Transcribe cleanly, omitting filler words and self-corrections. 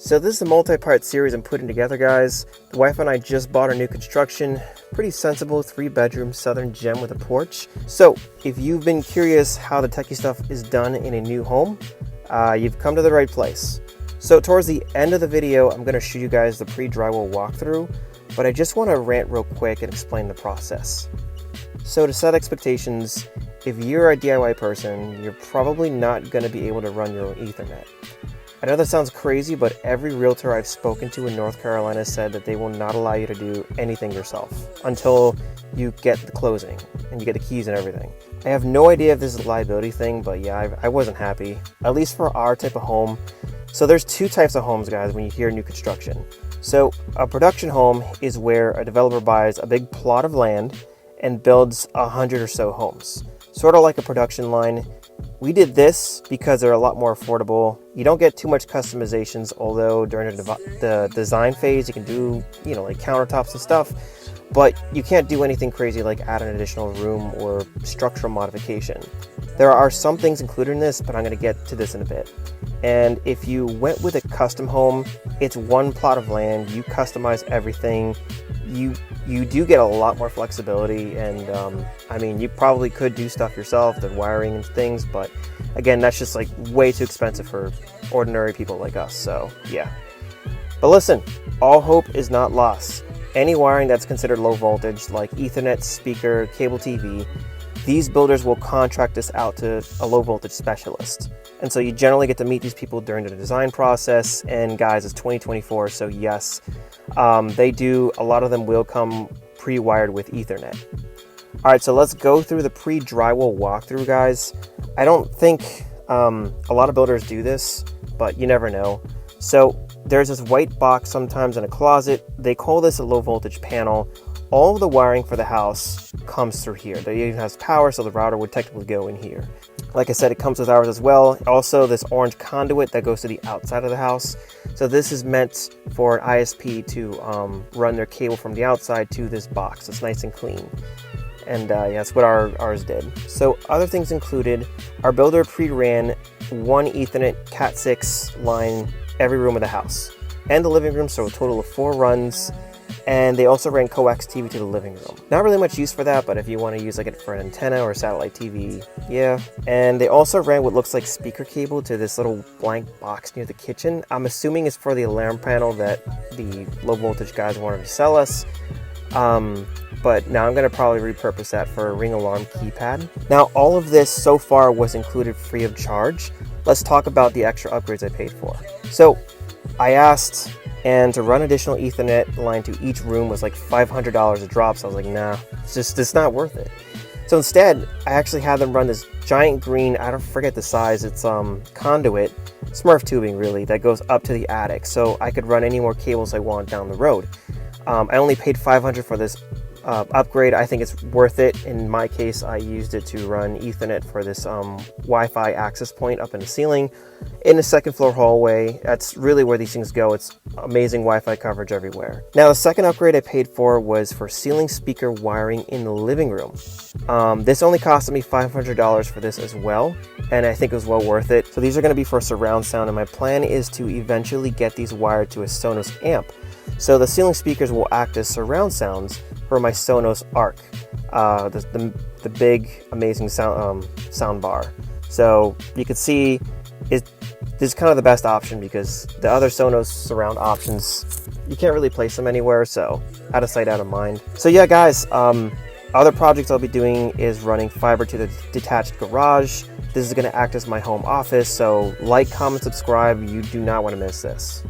So this is a multi-part series I'm putting together, guys. The wife and I just bought a new construction. Pretty sensible 3-bedroom southern gem with a porch. So if you've been curious how the techie stuff is done in a new home, you've come to the right place. So towards the end of the video, I'm going to show you guys the pre-drywall walkthrough, but I just want to rant real quick and explain the process. So to set expectations, if you're a DIY person, you're probably not going to be able to run your own Ethernet. I know that sounds crazy, but every realtor I've spoken to in North Carolina said that they will not allow you to do anything yourself until you get the closing and you get the keys and everything. I have no idea if this is a liability thing, but yeah, I wasn't happy, at least for our type of home. So there's two types of homes, guys, when you hear new construction. So a production home is where a developer buys a big plot of land and builds 100 or so homes, sort of like a production line. We did this because they're a lot more affordable. You don't get too much customizations, although during the design phase you can do, like countertops and stuff, but you can't do anything crazy like add an additional room or structural modification. There are some things included in this, but I'm going to get to this in a bit. And if you went with a custom home, it's one plot of land, you customize everything. You do get a lot more flexibility, and I mean, you probably could do stuff yourself, the wiring and things, but again, that's just like way too expensive for ordinary people like us, so yeah. But listen, all hope is not lost. Any wiring that's considered low voltage, like Ethernet, speaker, cable TV, these builders will contract this out to a low voltage specialist. And so you generally get to meet these people during the design process. And guys, it's 2024, so yes, they do. A lot of them will come pre-wired with Ethernet. All right, so let's go through the pre-drywall walkthrough, guys. I don't think a lot of builders do this, but you never know. So there's this white box sometimes in a closet. They call this a low voltage panel. All of the wiring for the house comes through here. It even has power, so the router would technically go in here. Like I said, it comes with ours as well. Also, this orange conduit that goes to the outside of the house. So this is meant for an ISP to run their cable from the outside to this box. It's nice and clean. And yeah, that's what ours did. So other things included, our builder pre-ran one Ethernet Cat6 line every room of the house and the living room, so a total of 4 runs. And they also ran coax TV to the living room. Not really much use for that, but if you want to use it for an antenna or satellite TV, yeah. And they also ran what looks like speaker cable to this little blank box near the kitchen. I'm assuming it's for the alarm panel that the low voltage guys wanted to sell us. But now I'm going to probably repurpose that for a ring alarm keypad. Now, all of this so far was included free of charge. Let's talk about the extra upgrades I paid for. So I asked, and to run additional Ethernet line to each room was like $500 a drop. So I was like, nah, it's not worth it. So instead, I actually had them run this giant green, I don't forget the size, it's conduit, Smurf tubing really, that goes up to the attic. So I could run any more cables I want down the road. I only paid $500 for this upgrade. I think it's worth it. In my case, I used it to run Ethernet for this Wi-Fi access point up in the ceiling in the second floor hallway. That's really where these things go. It's amazing Wi-Fi coverage everywhere. Now, the second upgrade I paid for was for ceiling speaker wiring in the living room. This only costed me $500 for this as well, and I think it was well worth it. So these are going to be for surround sound, and my plan is to eventually get these wired to a Sonos amp. So the ceiling speakers will act as surround sounds for my Sonos Arc, the big amazing sound bar. So you can see this is kind of the best option because the other Sonos surround options, you can't really place them anywhere, so out of sight, out of mind. So yeah, guys, other projects I'll be doing is running fiber to the detached garage. This is going to act as my home office, so like, comment, subscribe. You do not want to miss this.